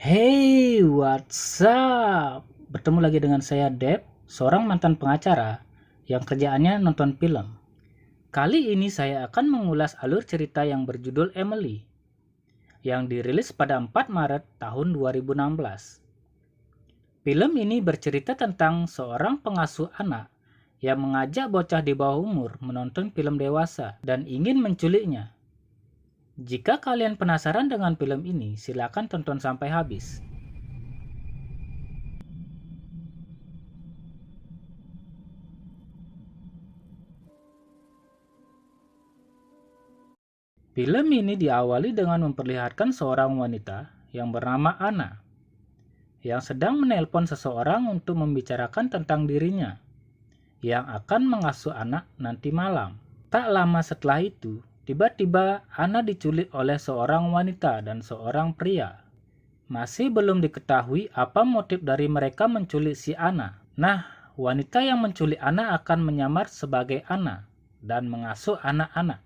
Hey, what's up? Bertemu lagi dengan saya Deb, seorang mantan pengacara yang kerjaannya nonton film. Kali ini saya akan mengulas alur cerita yang berjudul Emily, yang dirilis pada 4 Maret tahun 2016. Film ini bercerita tentang seorang pengasuh anak yang mengajak bocah di bawah umur menonton film dewasa dan ingin menculiknya. Jika kalian penasaran dengan film ini, silakan tonton sampai habis. Film ini diawali dengan memperlihatkan seorang wanita yang bernama Anna yang sedang menelpon seseorang untuk membicarakan tentang dirinya yang akan mengasuh anak nanti malam. Tak lama setelah itu, tiba-tiba Anna diculik oleh seorang wanita dan seorang pria. Masih belum diketahui apa motif dari mereka menculik si Anna. Nah, wanita yang menculik Anna akan menyamar sebagai Anna dan mengasuh anak-anak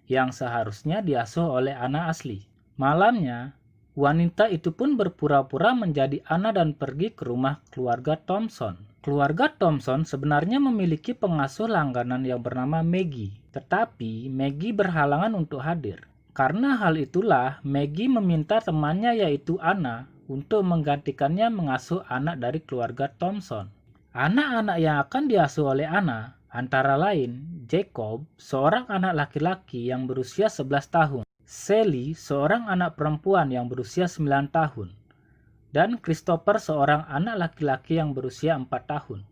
yang seharusnya diasuh oleh Anna asli. Malamnya, wanita itu pun berpura-pura menjadi Anna dan pergi ke rumah keluarga Thompson. Keluarga Thompson sebenarnya memiliki pengasuh langganan yang bernama Maggie, tetapi Maggie berhalangan untuk hadir. Karena hal itulah, Maggie meminta temannya yaitu Anna untuk menggantikannya mengasuh anak dari keluarga Thompson. Anak-anak yang akan diasuh oleh Anna antara lain Jacob, seorang anak laki-laki yang berusia 11 tahun, Sally, seorang anak perempuan yang berusia 9 tahun, dan Christopher, seorang anak laki-laki yang berusia 4 tahun.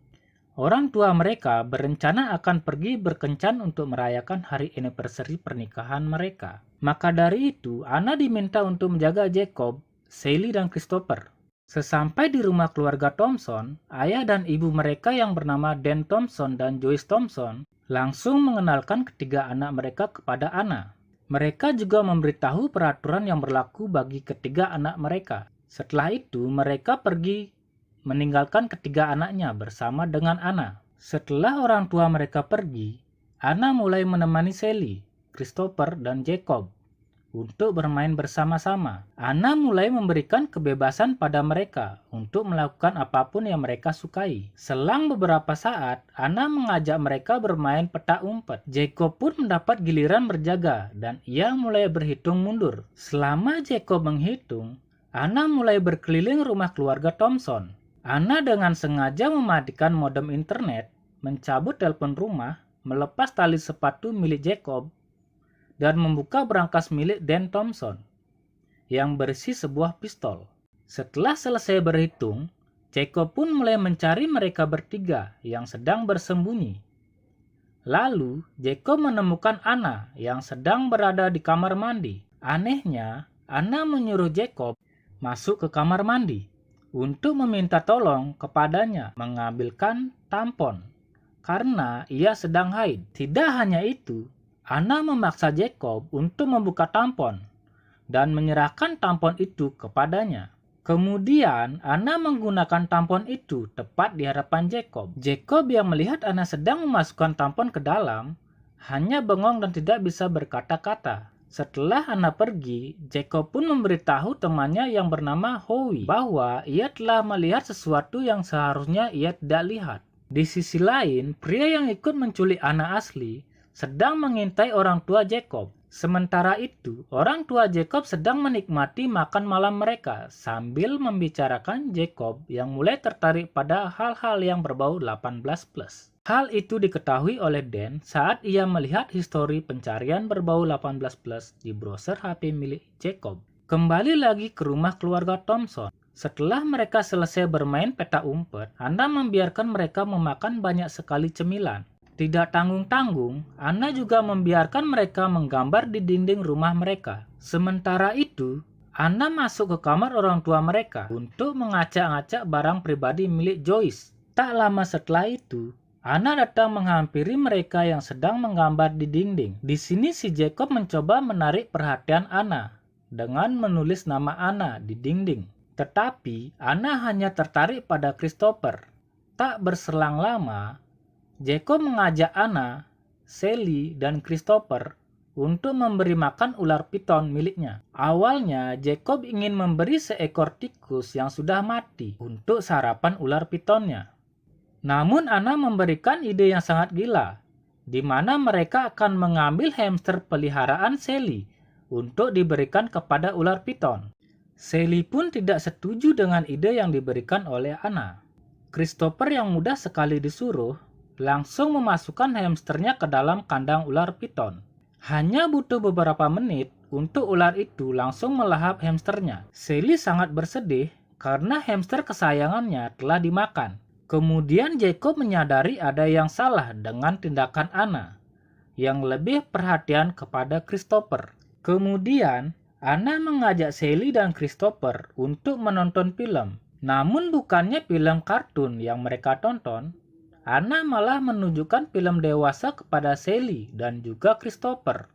Orang tua mereka berencana akan pergi berkencan untuk merayakan hari anniversary pernikahan mereka. Maka dari itu, Anna diminta untuk menjaga Jacob, Sally, dan Christopher. Sesampai di rumah keluarga Thompson, ayah dan ibu mereka yang bernama Dan Thompson dan Joyce Thompson langsung mengenalkan ketiga anak mereka kepada Anna. Mereka juga memberitahu peraturan yang berlaku bagi ketiga anak mereka. Setelah itu, mereka pergi meninggalkan ketiga anaknya bersama dengan Anna. Setelah orang tua mereka pergi, Anna mulai menemani Sally, Christopher, dan Jacob untuk bermain bersama-sama. Anna mulai memberikan kebebasan pada mereka untuk melakukan apapun yang mereka sukai. Selang beberapa saat, Anna mengajak mereka bermain petak umpet. Jacob pun mendapat giliran berjaga dan ia mulai berhitung mundur. Selama Jacob menghitung, Anna mulai berkeliling rumah keluarga Thompson. Anna dengan sengaja mematikan modem internet, mencabut telepon rumah, melepas tali sepatu milik Jacob, dan membuka brankas milik Dan Thompson yang berisi sebuah pistol. Setelah selesai berhitung, Jacob pun mulai mencari mereka bertiga yang sedang bersembunyi. Lalu, Jacob menemukan Anna yang sedang berada di kamar mandi. Anehnya, Anna menyuruh Jacob masuk ke kamar mandi untuk meminta tolong kepadanya mengambilkan tampon karena ia sedang haid. Tidak hanya itu, Anna memaksa Jacob untuk membuka tampon dan menyerahkan tampon itu kepadanya. Kemudian, Anna menggunakan tampon itu tepat di hadapan Jacob. Jacob yang melihat Anna sedang memasukkan tampon ke dalam, hanya bengong dan tidak bisa berkata-kata. Setelah Anna pergi, Jacob pun memberitahu temannya yang bernama Howie bahwa ia telah melihat sesuatu yang seharusnya ia tidak lihat. Di sisi lain, pria yang ikut menculik Anna asli sedang mengintai orang tua Jacob. Sementara itu, orang tua Jacob sedang menikmati makan malam mereka sambil membicarakan Jacob yang mulai tertarik pada hal-hal yang berbau 18+. Hal itu diketahui oleh Dan saat ia melihat histori pencarian berbau 18+ di browser HP milik Jacob. Kembali lagi ke rumah keluarga Thompson. Setelah mereka selesai bermain petak umpet, Anna membiarkan mereka memakan banyak sekali cemilan. Tidak tanggung-tanggung, Anna juga membiarkan mereka menggambar di dinding rumah mereka. Sementara itu, Anna masuk ke kamar orang tua mereka untuk mengacak-acak barang pribadi milik Joyce. Tak lama setelah itu, Anna datang menghampiri mereka yang sedang menggambar di dinding. Di sini si Jacob mencoba menarik perhatian Anna dengan menulis nama Anna di dinding. Tetapi Anna hanya tertarik pada Christopher. Tak berselang lama, Jacob mengajak Anna, Sally, dan Christopher untuk memberi makan ular piton miliknya. Awalnya, Jacob ingin memberi seekor tikus yang sudah mati untuk sarapan ular pitonnya. Namun Ana memberikan ide yang sangat gila, di mana mereka akan mengambil hamster peliharaan Sally untuk diberikan kepada ular piton. Sally pun tidak setuju dengan ide yang diberikan oleh Ana. Christopher yang mudah sekali disuruh langsung memasukkan hamsternya ke dalam kandang ular piton. Hanya butuh beberapa menit untuk ular itu langsung melahap hamsternya. Sally sangat bersedih karena hamster kesayangannya telah dimakan. Kemudian Jacob menyadari ada yang salah dengan tindakan Ana, yang lebih perhatian kepada Christopher. Kemudian, Ana mengajak Sally dan Christopher untuk menonton film. Namun bukannya film kartun yang mereka tonton, Ana malah menunjukkan film dewasa kepada Sally dan juga Christopher.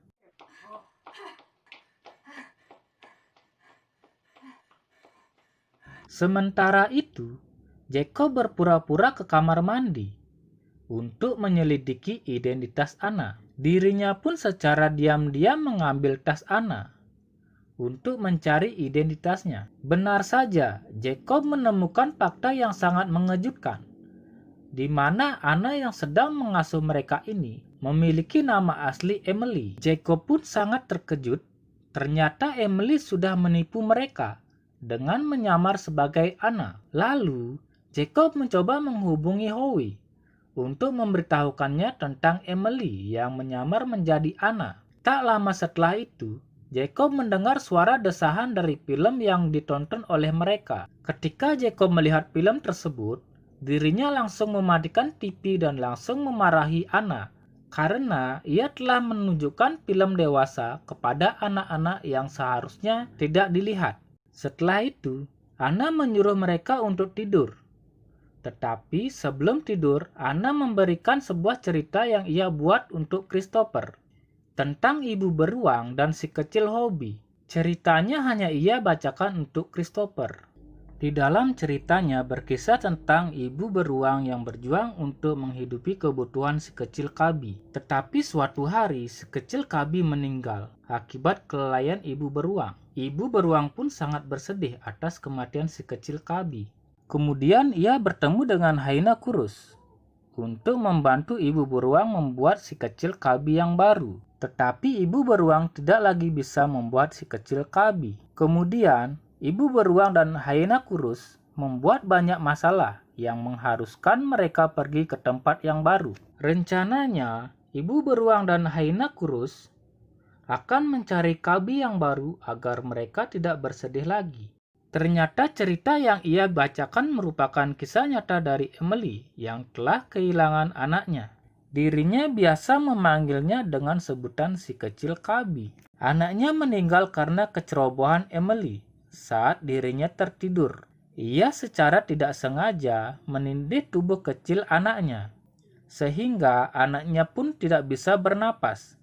Sementara itu, Jacob berpura-pura ke kamar mandi untuk menyelidiki identitas Ana. Dirinya pun secara diam-diam mengambil tas Ana untuk mencari identitasnya. Benar saja, Jacob menemukan fakta yang sangat mengejutkan, di mana Ana yang sedang mengasuh mereka ini memiliki nama asli Emily. Jacob pun sangat terkejut. Ternyata Emily sudah menipu mereka dengan menyamar sebagai Ana. Lalu, Jacob mencoba menghubungi Howie untuk memberitahukannya tentang Emily yang menyamar menjadi Ana. Tak lama setelah itu, Jacob mendengar suara desahan dari film yang ditonton oleh mereka. Ketika Jacob melihat film tersebut, dirinya langsung mematikan TV dan langsung memarahi Ana karena ia telah menunjukkan film dewasa kepada anak-anak yang seharusnya tidak dilihat. Setelah itu, Ana menyuruh mereka untuk tidur. Tetapi sebelum tidur, Ana memberikan sebuah cerita yang ia buat untuk Christopher tentang ibu beruang dan si kecil Hobie. Ceritanya hanya ia bacakan untuk Christopher. Di dalam ceritanya berkisah tentang ibu beruang yang berjuang untuk menghidupi kebutuhan si kecil Cubby. Tetapi suatu hari si kecil Cubby meninggal akibat kelalaian ibu beruang. Ibu beruang pun sangat bersedih atas kematian si kecil Cubby. Kemudian ia bertemu dengan hyena kurus untuk membantu ibu beruang membuat si kecil Cubby yang baru. Tetapi ibu beruang tidak lagi bisa membuat si kecil Cubby. Kemudian, ibu beruang dan hyena kurus membuat banyak masalah yang mengharuskan mereka pergi ke tempat yang baru. Rencananya, ibu beruang dan hyena kurus akan mencari Cubby yang baru agar mereka tidak bersedih lagi. Ternyata cerita yang ia bacakan merupakan kisah nyata dari Emily yang telah kehilangan anaknya. Dirinya biasa memanggilnya dengan sebutan si kecil Cubby. Anaknya meninggal karena kecerobohan Emily saat dirinya tertidur. Ia secara tidak sengaja menindih tubuh kecil anaknya, sehingga anaknya pun tidak bisa bernapas.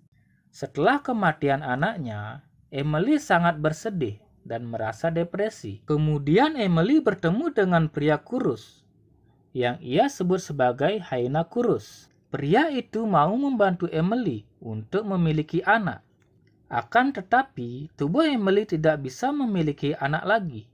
Setelah kematian anaknya, Emily sangat bersedih dan merasa depresi. Kemudian Emily bertemu dengan pria kurus yang ia sebut sebagai hyena kurus. Pria itu mau membantu Emily untuk memiliki anak. Akan tetapi, tubuh Emily tidak bisa memiliki anak lagi.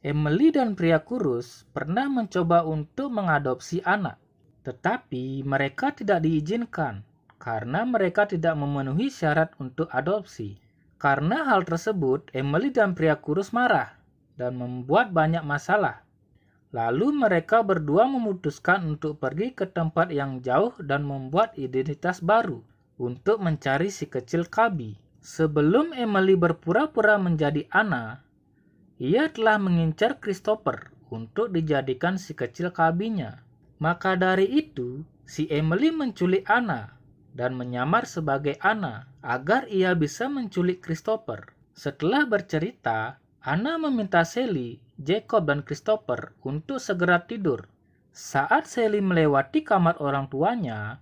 Emily dan pria kurus pernah mencoba untuk mengadopsi anak, tetapi mereka tidak diizinkan karena mereka tidak memenuhi syarat untuk adopsi. Karena hal tersebut, Emily dan pria kurus marah dan membuat banyak masalah. Lalu mereka berdua memutuskan untuk pergi ke tempat yang jauh dan membuat identitas baru untuk mencari si kecil Cubby. Sebelum Emily berpura-pura menjadi Ana, ia telah mengincar Christopher untuk dijadikan si kecil Cubby-nya. Maka dari itu, si Emily menculik Ana dan menyamar sebagai Ana agar ia bisa menculik Christopher. Setelah bercerita, Ana meminta Sally, Jacob, dan Christopher untuk segera tidur. Saat Sally melewati kamar orang tuanya,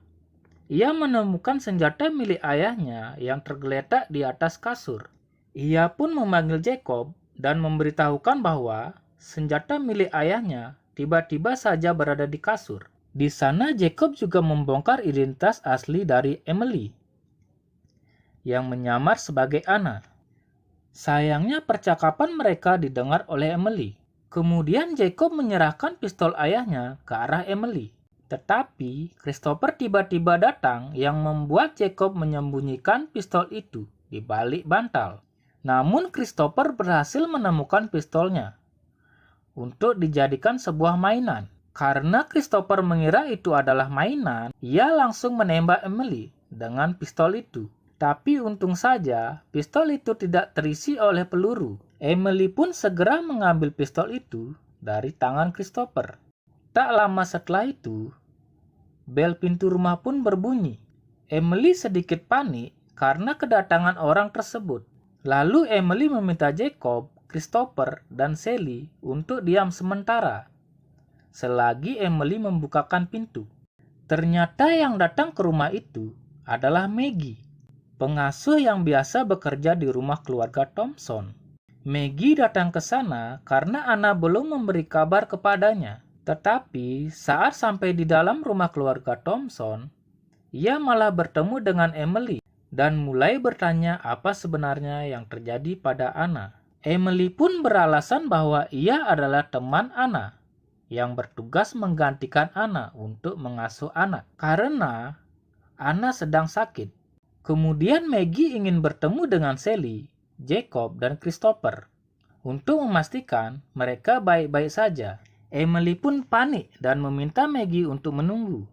ia menemukan senjata milik ayahnya yang tergeletak di atas kasur. Ia pun memanggil Jacob dan memberitahukan bahwa senjata milik ayahnya tiba-tiba saja berada di kasur. Di sana Jacob juga membongkar identitas asli dari Emily, yang menyamar sebagai Anna. Sayangnya percakapan mereka didengar oleh Emily. Kemudian Jacob menyerahkan pistol ayahnya ke arah Emily. Tetapi Christopher tiba-tiba datang yang membuat Jacob menyembunyikan pistol itu di balik bantal. Namun Christopher berhasil menemukan pistolnya untuk dijadikan sebuah mainan. Karena Christopher mengira itu adalah mainan, ia langsung menembak Emily dengan pistol itu. Tapi untung saja, pistol itu tidak terisi oleh peluru. Emily pun segera mengambil pistol itu dari tangan Christopher. Tak lama setelah itu, bel pintu rumah pun berbunyi. Emily sedikit panik karena kedatangan orang tersebut. Lalu Emily meminta Jacob, Christopher, dan Sally untuk diam sementara selagi Emily membukakan pintu. Ternyata yang datang ke rumah itu adalah Maggie, pengasuh yang biasa bekerja di rumah keluarga Thompson. Maggie datang ke sana karena Anna belum memberi kabar kepadanya. Tetapi saat sampai di dalam rumah keluarga Thompson, ia malah bertemu dengan Emily dan mulai bertanya apa sebenarnya yang terjadi pada Anna. Emily pun beralasan bahwa ia adalah teman Anna yang bertugas menggantikan Anna untuk mengasuh anak karena Anna sedang sakit. Kemudian Maggie ingin bertemu dengan Sally, Jacob, dan Christopher untuk memastikan mereka baik-baik saja. Emily pun panik dan meminta Maggie untuk menunggu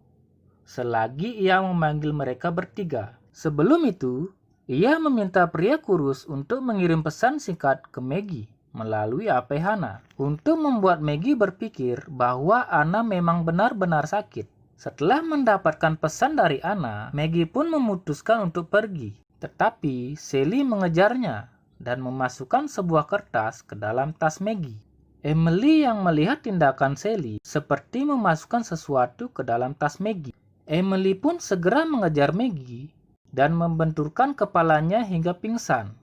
selagi ia memanggil mereka bertiga. Sebelum itu, ia meminta pria kurus untuk mengirim pesan singkat ke Maggie melalui HP Hana untuk membuat Maggie berpikir bahwa Anna memang benar-benar sakit. Setelah mendapatkan pesan dari Anna, Maggie pun memutuskan untuk pergi. Tetapi Sally mengejarnya dan memasukkan sebuah kertas ke dalam tas Maggie. Emily yang melihat tindakan Sally seperti memasukkan sesuatu ke dalam tas Maggie. Emily pun segera mengejar Maggie dan membenturkan kepalanya hingga pingsan.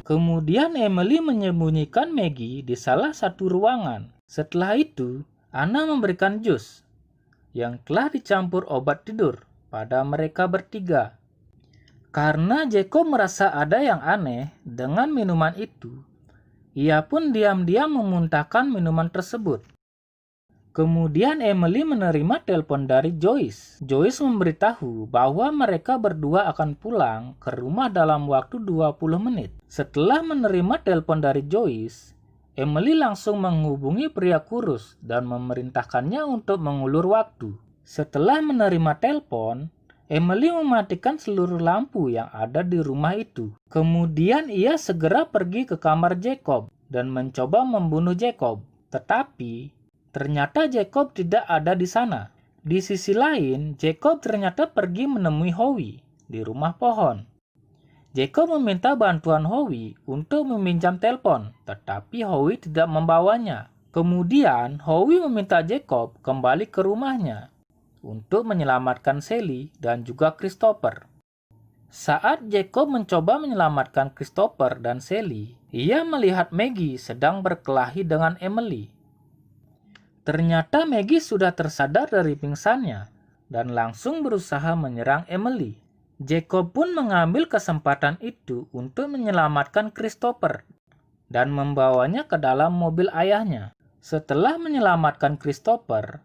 Kemudian Emily menyembunyikan Maggie di salah satu ruangan. Setelah itu, Anna memberikan jus yang telah dicampur obat tidur pada mereka bertiga. Karena Jacob merasa ada yang aneh dengan minuman itu, ia pun diam-diam memuntahkan minuman tersebut. Kemudian Emily menerima telepon dari Joyce. Joyce memberitahu bahwa mereka berdua akan pulang ke rumah dalam waktu 20 menit. Setelah menerima telepon dari Joyce, Emily langsung menghubungi pria kurus dan memerintahkannya untuk mengulur waktu. Setelah menerima telepon, Emily mematikan seluruh lampu yang ada di rumah itu. Kemudian ia segera pergi ke kamar Jacob dan mencoba membunuh Jacob. Tetapi ternyata Jacob tidak ada di sana. Di sisi lain, Jacob ternyata pergi menemui Howie di rumah pohon. Jacob meminta bantuan Howie untuk meminjam telepon, tetapi Howie tidak membawanya. Kemudian, Howie meminta Jacob kembali ke rumahnya untuk menyelamatkan Sally dan juga Christopher. Saat Jacob mencoba menyelamatkan Christopher dan Sally, ia melihat Maggie sedang berkelahi dengan Emily. Ternyata Maggie sudah tersadar dari pingsannya dan langsung berusaha menyerang Emily. Jacob pun mengambil kesempatan itu untuk menyelamatkan Christopher dan membawanya ke dalam mobil ayahnya. Setelah menyelamatkan Christopher,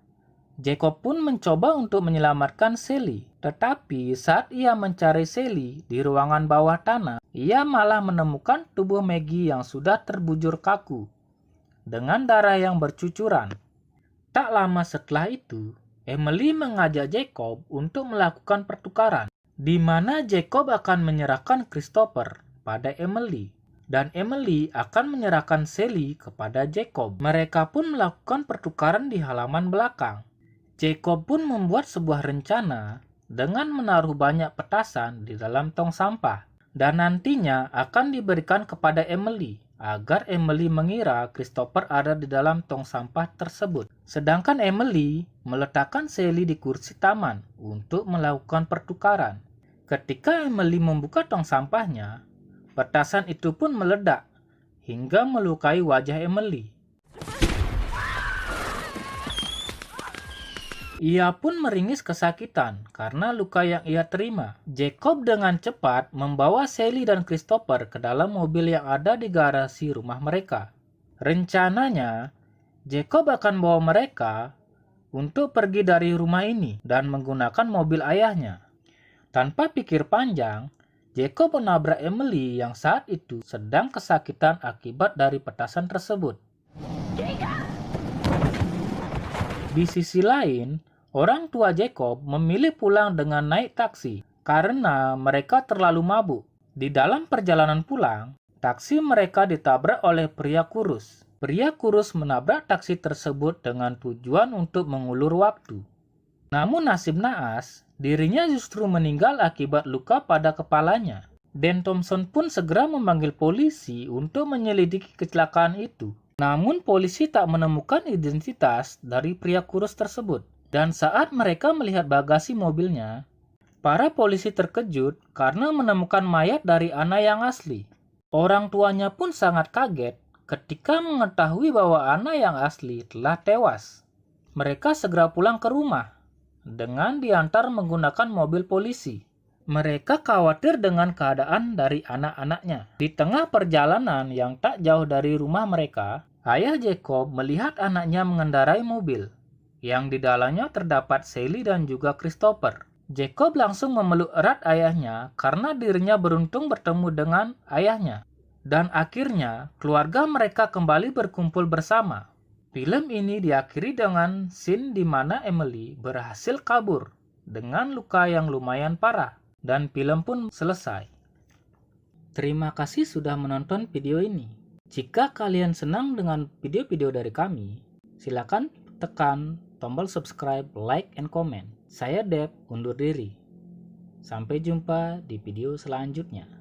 Jacob pun mencoba untuk menyelamatkan Sally. Tetapi saat ia mencari Sally di ruangan bawah tanah, ia malah menemukan tubuh Maggie yang sudah terbujur kaku dengan darah yang bercucuran. Tak lama setelah itu, Emily mengajak Jacob untuk melakukan pertukaran, di mana Jacob akan menyerahkan Christopher pada Emily, dan Emily akan menyerahkan Sally kepada Jacob. Mereka pun melakukan pertukaran di halaman belakang. Jacob pun membuat sebuah rencana dengan menaruh banyak petasan di dalam tong sampah, dan nantinya akan diberikan kepada Emily, agar Emily mengira Christopher ada di dalam tong sampah tersebut. Sedangkan Emily meletakkan Sally di kursi taman untuk melakukan pertukaran. Ketika Emily membuka tong sampahnya, petasan itu pun meledak hingga melukai wajah Emily. Ia pun meringis kesakitan karena luka yang ia terima. Jacob dengan cepat membawa Sally dan Christopher ke dalam mobil yang ada di garasi rumah mereka. Rencananya, Jacob akan bawa mereka untuk pergi dari rumah ini dan menggunakan mobil ayahnya. Tanpa pikir panjang, Jacob menabrak Emily yang saat itu sedang kesakitan akibat dari petasan tersebut. Di sisi lain, orang tua Jacob memilih pulang dengan naik taksi karena mereka terlalu mabuk. Di dalam perjalanan pulang, taksi mereka ditabrak oleh pria kurus. Pria kurus menabrak taksi tersebut dengan tujuan untuk mengulur waktu. Namun nasib naas, dirinya justru meninggal akibat luka pada kepalanya. Dan Thompson pun segera memanggil polisi untuk menyelidiki kecelakaan itu. Namun polisi tak menemukan identitas dari pria kurus tersebut. Dan saat mereka melihat bagasi mobilnya, para polisi terkejut karena menemukan mayat dari Anna yang asli. Orang tuanya pun sangat kaget ketika mengetahui bahwa Anna yang asli telah tewas. Mereka segera pulang ke rumah dengan diantar menggunakan mobil polisi. Mereka khawatir dengan keadaan dari anak-anaknya. Di tengah perjalanan yang tak jauh dari rumah mereka, ayah Jacob melihat anaknya mengendarai mobil, yang di dalamnya terdapat Sally dan juga Christopher. Jacob langsung memeluk erat ayahnya karena dirinya beruntung bertemu dengan ayahnya. Dan akhirnya, keluarga mereka kembali berkumpul bersama. Film ini diakhiri dengan scene di mana Emily berhasil kabur dengan luka yang lumayan parah. Dan film pun selesai. Terima kasih sudah menonton video ini. Jika kalian senang dengan video-video dari kami, silakan tekan tombol subscribe, like, and comment. Saya Deb, undur diri. Sampai jumpa di video selanjutnya.